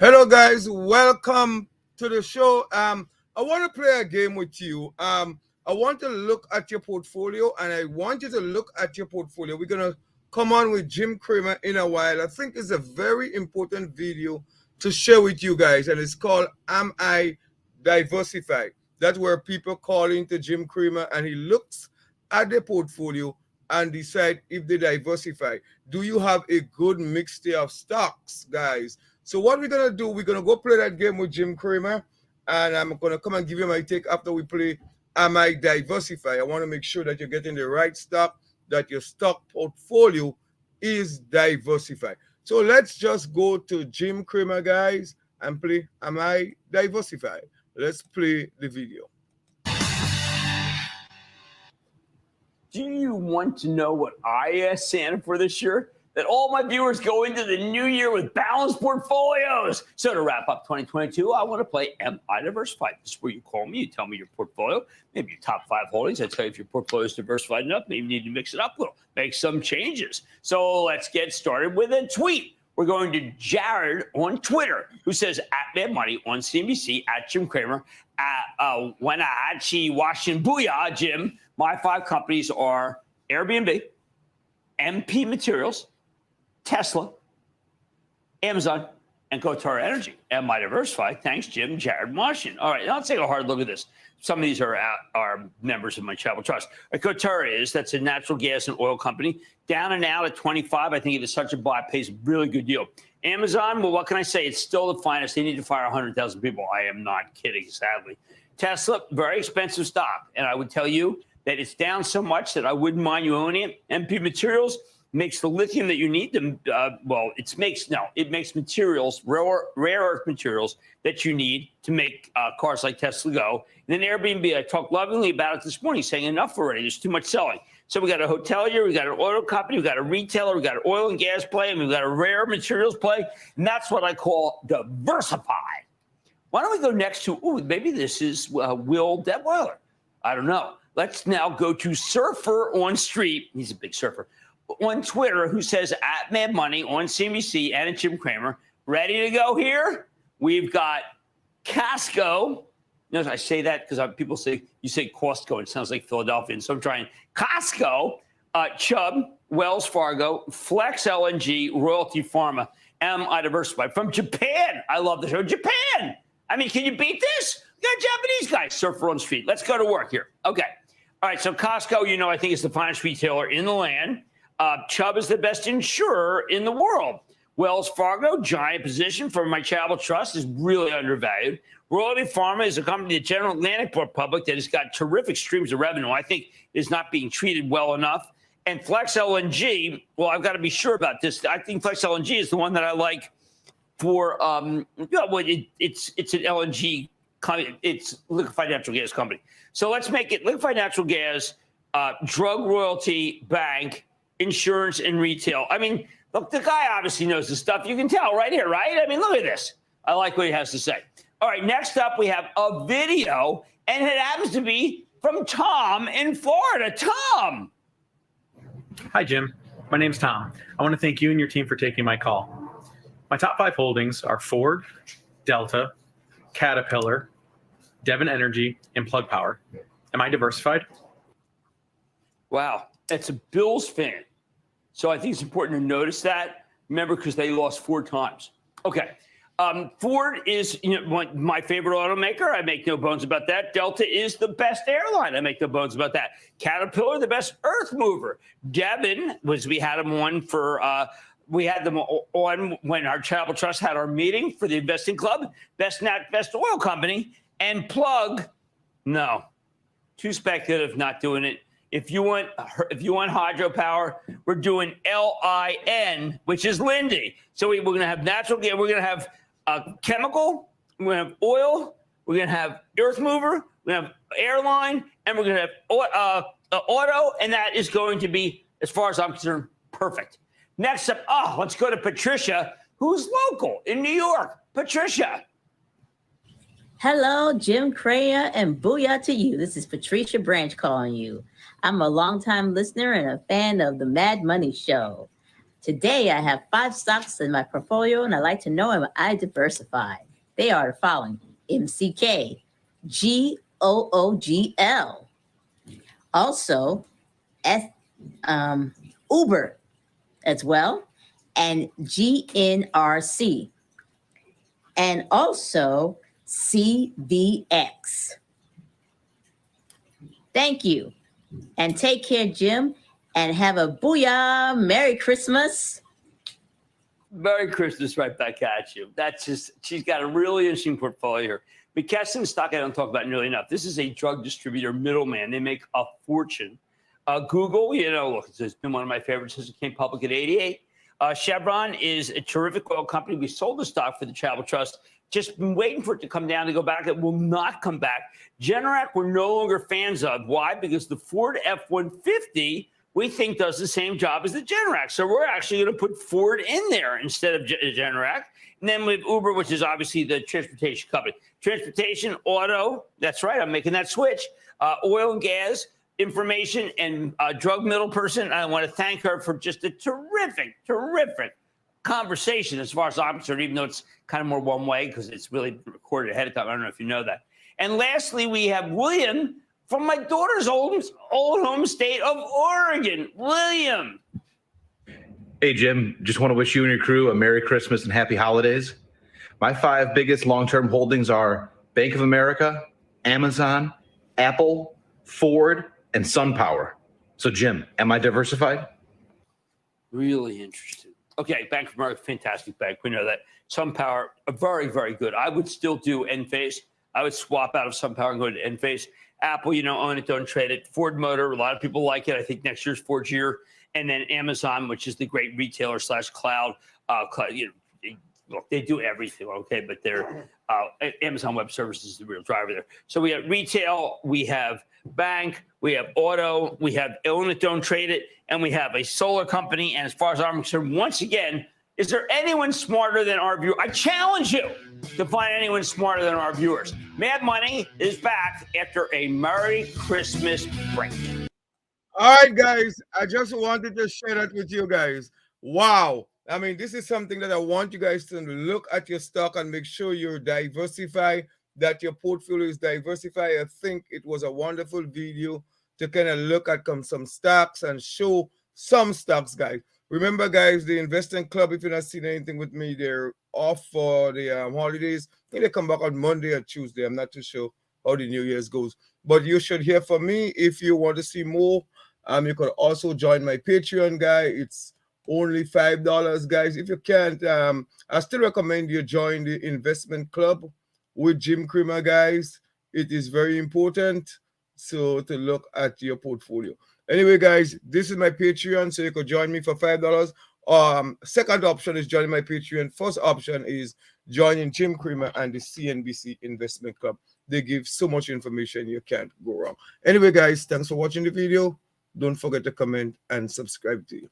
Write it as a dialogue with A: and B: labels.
A: Hello, guys. Welcome to the show. I want to play a game with you. I want to look at your portfolio, and I want you to look at your portfolio. We're gonna come on with Jim Cramer in a while. I think it's a very important video to share with you guys, and it's called "Am I Diversified?" That's where people call into Jim Cramer, and he looks at their portfolio and decide if they diversify. Do you have a good mixture of stocks, guys? So what we're gonna do, we're gonna go play that game with Jim Cramer, and I'm gonna come and give you my take after we play Am I Diversify? I want to make sure that you're getting the right stock, that your stock portfolio is diversified. So let's just go to Jim Cramer, guys, and play Am I Diversified? Let's play the video.
B: Do you want to know what I asked Santa for this year? That all my viewers go into the new year with balanced portfolios. So to wrap up 2022, I want to play Am I Diversified? This is where you call me, you tell me your portfolio, maybe your top 5 holdings. I tell you if your portfolio is diversified enough, maybe you need to mix it up a little, make some changes. So let's get started with a tweet. We're going to Jared on Twitter, who says, at Mad Money on CNBC, at Jim Cramer, at Wenatchee, Washington. Booyah, Jim. My 5 companies are Airbnb, MP Materials, Tesla, Amazon, and Qatar Energy. Am I diversified? Thanks, Jim. Jared Washington. All right, now let's take a hard look at this. Some of these are members of my travel trust. Qatar that's a natural gas and oil company, down and out at 25. I think it is such a buy, pays a really good deal. Amazon, well, what can I say? It's still the finest. They need to fire 100,000 people. I am not kidding, sadly. Tesla, very expensive stock. And I would tell you that it's down so much that I wouldn't mind you owning it. MP Materials makes the lithium that you need to, it makes materials, rare earth materials that you need to make cars like Tesla go. And then Airbnb, I talked lovingly about it this morning, saying enough already. There's too much selling. So we got a hotelier, we got an oil company, we got a retailer, we got an oil and gas play, and we've got a rare materials play. And that's what I call diversified. Why don't we go next to, maybe this is Will Detweiler. I don't know. Let's now go to Surfer on Street. He's a big surfer. On Twitter, who says at Mad Money on CNBC and at Jim Cramer. Ready to go here? We've got Costco. Notice I say that because people say, you say Costco, it sounds like Philadelphia. So I'm trying Costco, Chubb, Wells Fargo, Flex LNG, Royalty Pharma. Am I diversified? From Japan. I love the show. Japan. I mean, can you beat this? We got Japanese guys, Surfer on Street. Let's go to work here. Okay. All right. So Costco, I think is the finest retailer in the land. Chubb is the best insurer in the world. Wells Fargo, giant position for my travel trust, is really undervalued. Royalty Pharma is a company, the General Atlantic bought public, that has got terrific streams of revenue. I think is not being treated well enough. And Flex LNG, well, I've got to be sure about this. I think Flex LNG is the one that I like for, it's an LNG company. It's liquefied natural gas company. So let's make it liquefied natural gas, drug royalty, bank, insurance, and retail. I mean, look, the guy obviously knows the stuff. You can tell right here, right? I mean, look at this. I like what he has to say. All right, next up, we have a video, and it happens to be from Tom in Florida. Tom.
C: Hi, Jim. My name's Tom. I want to thank you and your team for taking my call. My top 5 holdings are Ford, Delta, Caterpillar, Devon Energy, and Plug Power. Am I diversified?
B: Wow, that's a Bills fan. So I think it's important to notice that. Remember, because they lost 4 times. Okay. Ford is my favorite automaker. I make no bones about that. Delta is the best airline. I make no bones about that. Caterpillar, the best earth mover. Devon we had them on when our Travel Trust had our meeting for the investing club. Best oil company. And Plug, no. Too speculative, not doing it. If you want hydropower, we're doing LIN, which is Lindy. So we're going to have natural gas. We're going to have chemical. We're going to have oil. We're going to have earth mover. We're going to have airline, and we're going to have auto. And that is going to be, as far as I'm concerned, perfect. Next up, let's go to Patricia, who's local in New York. Patricia.
D: Hello, Jim Cramer, and booyah to you. This is Patricia Branch calling you. I'm a longtime listener and a fan of the Mad Money Show. Today, I have 5 stocks in my portfolio, and I'd like to know am I diversified? They are the following: MCK, GOOGL, also Uber as well, and GNRC, and also CVX. Thank you. And take care, Jim, and have a booyah Merry Christmas.
B: Merry Christmas right back at you. That's just, she's got a really interesting portfolio here. McKesson stock I don't talk about nearly enough. This is a drug distributor middleman. They make a fortune. Google, you know, look, it's been one of my favorites since it came public at 88. Chevron is a terrific oil company. We sold the stock for the Travel Trust. Just been waiting for it to come down to go back. It will not come back. Generac, we're no longer fans of. Why? Because the Ford F-150, we think, does the same job as the Generac. So we're actually going to put Ford in there instead of Generac. And then we have Uber, which is obviously the transportation company. Transportation, auto, that's right, I'm making that switch. Oil and gas, information, and drug middle person. I want to thank her for just a terrific conversation as far as I'm concerned, even though it's kind of more one way because it's really recorded ahead of time. I don't know if you know that. And lastly, we have William from my daughter's old home state of Oregon. William.
E: Hey, Jim, just want to wish you and your crew a Merry Christmas and Happy Holidays. My 5 biggest long-term holdings are Bank of America, Amazon, Apple, Ford, and SunPower. So, Jim, am I diversified?
B: Really interesting. Okay, Bank of America, fantastic bank. We know that. SunPower, very, very good. I would still do Enphase. I would swap out of SunPower and go to Enphase. Apple, you know, own it, don't trade it. Ford Motor, a lot of people like it. I think next year's Ford's year. And then Amazon, which is the great retailer / cloud. You know, look, they do everything, okay? But they're Amazon Web Services is the real driver there. So we have retail, we have bank, we have auto, we have own it, don't trade it, and we have a solar company. And as far as I'm concerned, once again, is there anyone smarter than our viewer? I challenge you to find anyone smarter than our viewers. Mad Money is back after a Merry Christmas break.
A: All right, guys, I just wanted to share that with you guys. Wow. I mean, this is something that I want you guys to look at your stock and make sure you're diversified, that your portfolio is diversified. I think it was a wonderful video to kind of look at some stocks and show some stocks, guys. Remember, guys, the investing club, if you're not seeing anything with me, they're off for the holidays. I think they come back on Monday or Tuesday. I'm not too sure how the New Year's goes. But you should hear from me if you want to see more. You could also join my Patreon, guy. It's only $5, guys. If you can't, I still recommend you join the investment club with Jim Cramer, guys. It is very important to look at your portfolio. Anyway, guys, this is my Patreon, so you could join me for $5. Second option is joining my Patreon. First option is joining Jim Cramer and the CNBC Investment Club. They give so much information you can't go wrong. Anyway, guys, thanks for watching the video. Don't forget to comment and subscribe to you.